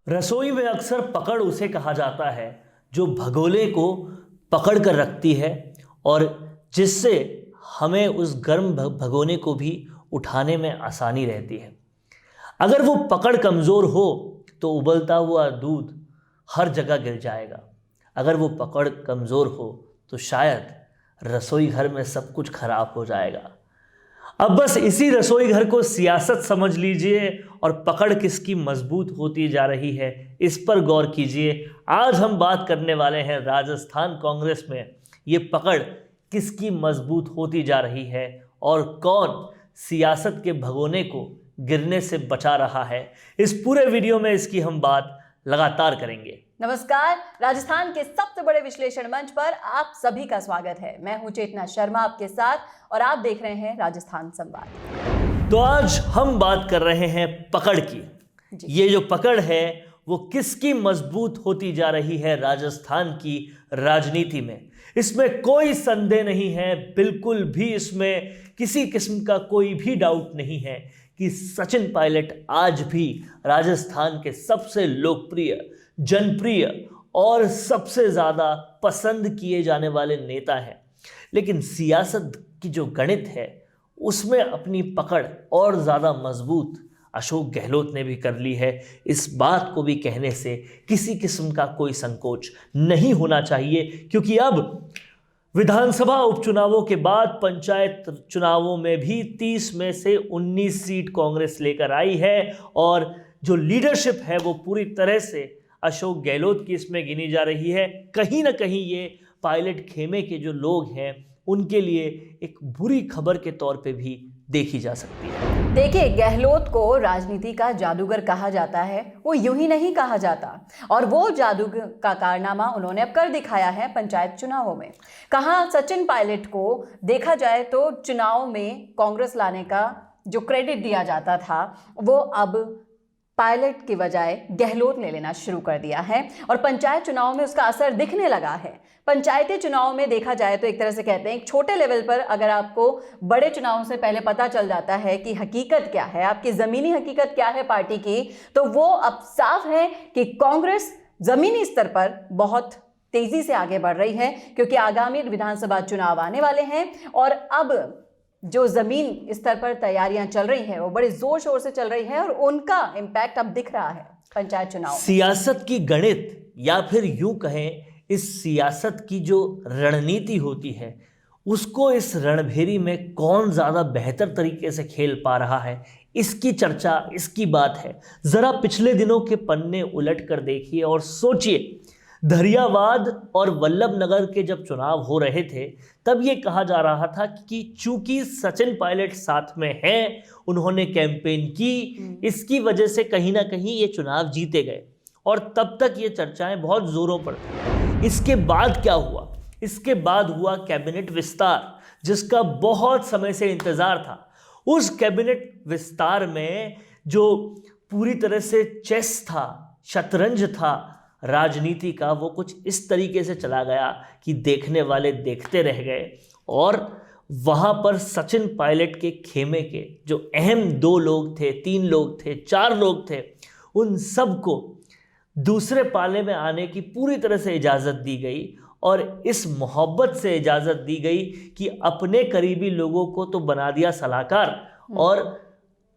रसोई में अक्सर पकड़ उसे कहा जाता है जो भगोने को पकड़ कर रखती है और जिससे हमें उस गर्म भगोने को भी उठाने में आसानी रहती है। अगर वो पकड़ कमज़ोर हो तो उबलता हुआ दूध हर जगह गिर जाएगा। अगर वो पकड़ कमज़ोर हो तो शायद रसोई घर में सब कुछ खराब हो जाएगा। अब बस इसी रसोई घर को सियासत समझ लीजिए और पकड़ किसकी मजबूत होती जा रही है इस पर गौर कीजिए। आज हम बात करने वाले हैं राजस्थान कांग्रेस में ये पकड़ किसकी मजबूत होती जा रही है और कौन सियासत के भगोने को गिरने से बचा रहा है। इस पूरे वीडियो में इसकी हम बात लगातार करेंगे। नमस्कार, राजस्थान के सबसे बड़े विश्लेषण मंच पर आप सभी का स्वागत है। मैं हूं चेतना शर्मा आपके साथ और आप देख रहे हैं राजस्थान संवाद। तो आज हम बात कर रहे हैं पकड़ की। ये जो पकड़ है वो किसकी मजबूत होती जा रही है राजस्थान की राजनीति में, इसमें कोई संदेह नहीं है, बिल्कुल भी इसमें किसी किस्म का कोई भी डाउट नहीं है कि सचिन पायलट आज भी राजस्थान के सबसे लोकप्रिय, जनप्रिय और सबसे ज़्यादा पसंद किए जाने वाले नेता हैं। लेकिन सियासत की जो गणित है उसमें अपनी पकड़ और ज़्यादा मजबूत अशोक गहलोत ने भी कर ली है। इस बात को भी कहने से किसी किस्म का कोई संकोच नहीं होना चाहिए, क्योंकि अब विधानसभा उपचुनावों के बाद पंचायत चुनावों में भी 30 में से 19 सीट कांग्रेस लेकर आई है और जो लीडरशिप है वो पूरी तरह से अशोक गहलोत की इसमें गिनी जा रही है। कहीं ना कहीं ये पायलट खेमे के जो लोग हैं उनके लिए एक बुरी खबर के तौर पे भी देखी जा सकती है। देखिए, गहलोत को राजनीति का जादूगर कहा जाता है, वो यूं ही नहीं कहा जाता और वो जादू का कारनामा उन्होंने अब कर दिखाया है पंचायत चुनावों में। कहाँ सचिन पायलट को देखा जाए तो चुनाव में कांग्रेस लाने का जो क्रेडिट दिया जाता था वो अब पायलट की बजाय गहलोत ने लेना शुरू कर दिया है और पंचायत चुनाव में उसका असर दिखने लगा है। पंचायती चुनाव में देखा जाए तो एक तरह से कहते हैं एक छोटे लेवल पर अगर आपको बड़े चुनावों से पहले पता चल जाता है कि हकीकत क्या है, आपकी ज़मीनी हकीकत क्या है पार्टी की, तो वो अब साफ है कि कांग्रेस ज़मीनी स्तर पर बहुत तेज़ी से आगे बढ़ रही है, क्योंकि आगामी विधानसभा चुनाव आने वाले हैं और अब जो जमीन स्तर पर तैयारियां चल रही हैं वो बड़े जोर शोर से चल रही है और उनका इम्पैक्ट अब दिख रहा है पंचायत चुनाव। सियासत की गणित या फिर यूं कहें इस सियासत की जो रणनीति होती है उसको इस रणभेरी में कौन ज़्यादा बेहतर तरीके से खेल पा रहा है, इसकी चर्चा, इसकी बात है। ज़रा पिछले दिनों के पन्ने उलट कर देखिए और सोचिए। धरियावाद और वल्लभ नगर के जब चुनाव हो रहे थे तब ये कहा जा रहा था कि चूंकि सचिन पायलट साथ में हैं, उन्होंने कैंपेन की, इसकी वजह से कहीं ना कहीं ये चुनाव जीते गए और तब तक ये चर्चाएं बहुत जोरों पर थी। इसके बाद क्या हुआ? इसके बाद हुआ कैबिनेट विस्तार, जिसका बहुत समय से इंतजार था। उस कैबिनेट विस्तार में जो पूरी तरह से चेस था, शतरंज था राजनीति का, वो कुछ इस तरीके से चला गया कि देखने वाले देखते रह गए और वहाँ पर सचिन पायलट के खेमे के जो अहम 2 लोग थे, 3 लोग थे, 4 लोग थे, उन सब को दूसरे पाले में आने की पूरी तरह से इजाज़त दी गई और इस मोहब्बत से इजाज़त दी गई कि अपने करीबी लोगों को तो बना दिया सलाहकार और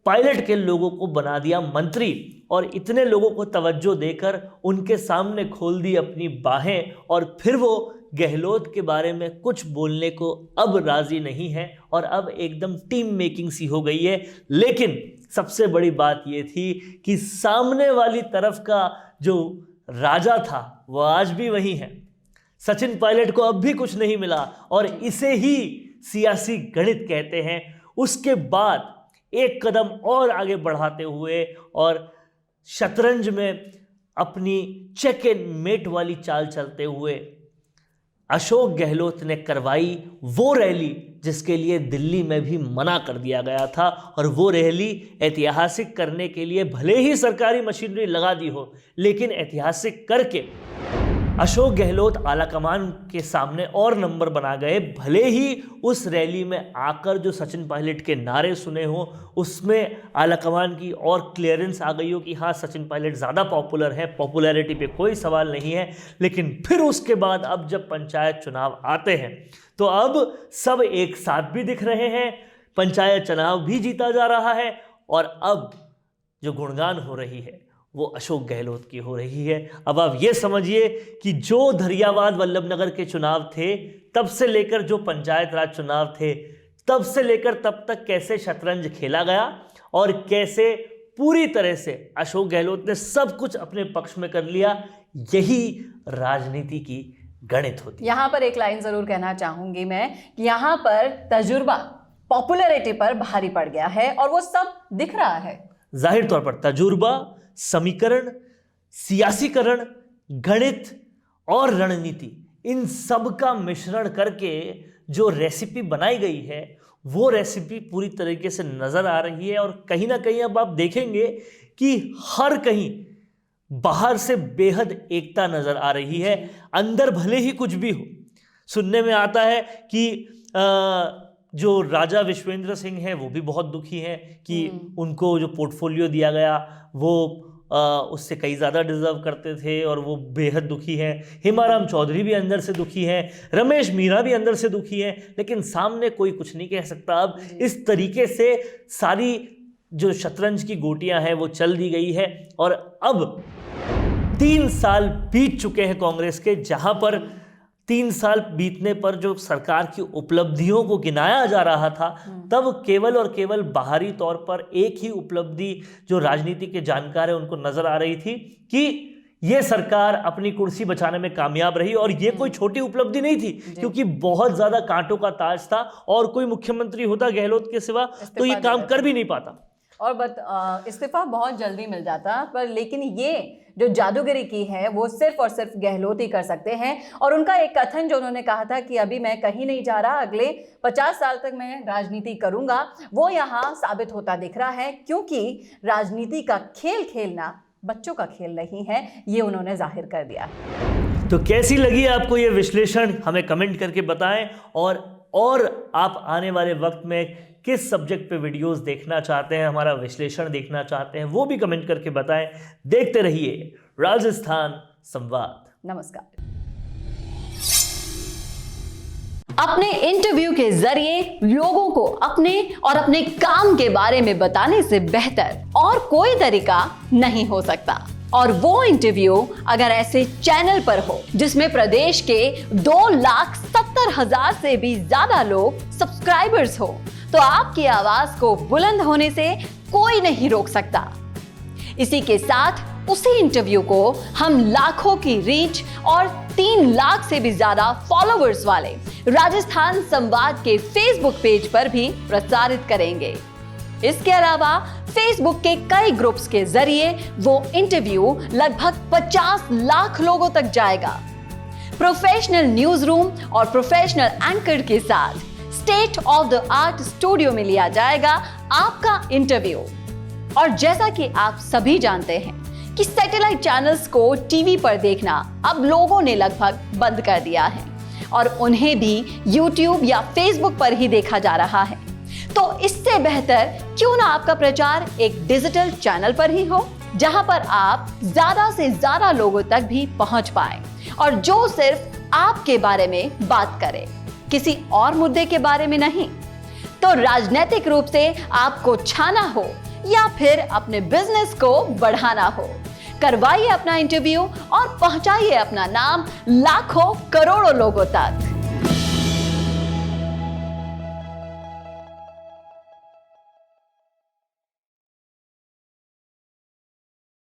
पायलट के लोगों को बना दिया मंत्री और इतने लोगों को तवज्जो देकर उनके सामने खोल दी अपनी बाहें और फिर वो गहलोत के बारे में कुछ बोलने को अब राज़ी नहीं है और अब एकदम टीम मेकिंग सी हो गई है। लेकिन सबसे बड़ी बात ये थी कि सामने वाली तरफ का जो राजा था वो आज भी वही है। सचिन पायलट को अब भी कुछ नहीं मिला और इसे ही सियासी गणित कहते हैं। उसके बाद एक कदम और आगे बढ़ाते हुए और शतरंज में अपनी चेक एंड मेट वाली चाल चलते हुए अशोक गहलोत ने करवाई वो रैली जिसके लिए दिल्ली में भी मना कर दिया गया था और वो रैली ऐतिहासिक करने के लिए भले ही सरकारी मशीनरी लगा दी हो, लेकिन ऐतिहासिक करके अशोक गहलोत आलाकमान के सामने और नंबर बना गए, भले ही उस रैली में आकर जो सचिन पायलट के नारे सुने हो उसमें आलाकमान की और क्लियरेंस आ गई हो कि हाँ सचिन पायलट ज़्यादा पॉपुलर है, पॉपुलैरिटी पे कोई सवाल नहीं है। लेकिन फिर उसके बाद अब जब पंचायत चुनाव आते हैं तो अब सब एक साथ भी दिख रहे हैं, पंचायत चुनाव भी जीता जा रहा है और अब जो गुणगान हो रही है वो अशोक गहलोत की हो रही है। अब आप ये समझिए कि जो धरियावाद वल्लभनगर के चुनाव थे तब से लेकर जो पंचायत राज चुनाव थे तब से लेकर तब तक कैसे शतरंज खेला गया और कैसे पूरी तरह से अशोक गहलोत ने सब कुछ अपने पक्ष में कर लिया। यही राजनीति की गणित होती है। यहाँ पर एक लाइन जरूर कहना चाहूंगी मैं कि यहाँ पर तजुर्बा पॉपुलैरिटी पर भारी पड़ गया है और वो सब दिख रहा है। जाहिर तौर पर तजुर्बा, समीकरण, सियासीकरण, गणित और रणनीति, इन सब का मिश्रण करके जो रेसिपी बनाई गई है वो रेसिपी पूरी तरीके से नजर आ रही है। और कहीं ना कहीं अब आप देखेंगे कि हर कहीं बाहर से बेहद एकता नजर आ रही है, अंदर भले ही कुछ भी हो। सुनने में आता है कि जो राजा विश्वेंद्र सिंह हैं वो भी बहुत दुखी हैं कि उनको जो पोर्टफोलियो दिया गया वो उससे कई ज़्यादा डिजर्व करते थे और वो बेहद दुखी हैं। हेमाराम चौधरी भी अंदर से दुखी हैं, रमेश मीणा भी अंदर से दुखी हैं, लेकिन सामने कोई कुछ नहीं कह सकता। अब इस तरीके से सारी जो शतरंज की गोटियां हैं वो चल दी गई है और अब 3 साल बीत चुके हैं कांग्रेस के, जहां पर 3 साल बीतने पर जो सरकार की उपलब्धियों को गिनाया जा रहा था तब केवल और केवल बाहरी तौर पर एक ही उपलब्धि जो राजनीति के जानकार हैं उनको नजर आ रही थी कि ये सरकार अपनी कुर्सी बचाने में कामयाब रही। और ये कोई छोटी उपलब्धि नहीं थी क्योंकि बहुत ज्यादा कांटों का ताज था और कोई मुख्यमंत्री होता गहलोत के सिवा तो ये काम कर भी नहीं पाता और इस्तीफा बहुत जल्दी मिल जाता। पर लेकिन ये जो जादूगरी की है वो सिर्फ और सिर्फ गहलोत ही कर सकते हैं। और उनका एक कथन जो उन्होंने कहा था कि अभी मैं कहीं नहीं जा रहा, अगले 50 साल तक मैं राजनीति करूंगा, वो यहाँ साबित होता दिख रहा है। क्योंकि राजनीति का खेल खेलना बच्चों का खेल नहीं है, ये उन्होंने जाहिर कर दिया है। तो कैसी लगी आपको ये विश्लेषण, हमें कमेंट करके बताएं। और आप आने वाले वक्त में किस सब्जेक्ट पे वीडियोस देखना चाहते हैं, हमारा विश्लेषण देखना चाहते हैं, वो भी कमेंट करके बताएं। देखते रहिए राजस्थान संवाद। नमस्कार। अपने इंटरव्यू के जरिए लोगों को अपने और अपने काम के बारे में बताने से बेहतर और कोई तरीका नहीं हो सकता। और वो इंटरव्यू अगर ऐसे चैनल पर हो जिसमें प्रदेश के 2,70,000 से भी ज्यादा लोग सब्सक्राइबर्स हो, तो आपकी आवाज को बुलंद होने से कोई नहीं रोक सकता। इसी के साथ उसी इंटरव्यू को हम लाखों की रीच और 3 लाख से भी ज्यादा फॉलोअर्स वाले राजस्थान संवाद के फेसबुक पेज पर भी प्रसारित करेंगे। इसके अलावा फेसबुक के कई ग्रुप्स के जरिए वो इंटरव्यू लगभग 50 लाख लोगों तक जाएगा। प्रोफेशनल न्यूज रूम और प्रोफेशनल एंकर के साथ state of the art studio में लिया जाएगा आपका इंटरव्यू। और जैसा कि आप सभी जानते हैं कि सैटेलाइट चैनल्स को टीवी पर देखना अब लोगों ने लगभग बंद कर दिया है और उन्हें भी यूट्यूब या फेसबुक पर ही देखा जा रहा है। तो इससे बेहतर क्यों ना आपका प्रचार एक डिजिटल चैनल पर ही हो, जहां पर आप ज्यादा से ज्यादा लोगों तक भी पहुंच पाए और जो सिर्फ आपके बारे में बात करे, किसी और मुद्दे के बारे में नहीं। तो राजनीतिक रूप से आपको छाना हो या फिर अपने बिजनेस को बढ़ाना हो, करवाइए अपना इंटरव्यू और पहुंचाइए अपना नाम लाखों करोड़ों लोगों तक।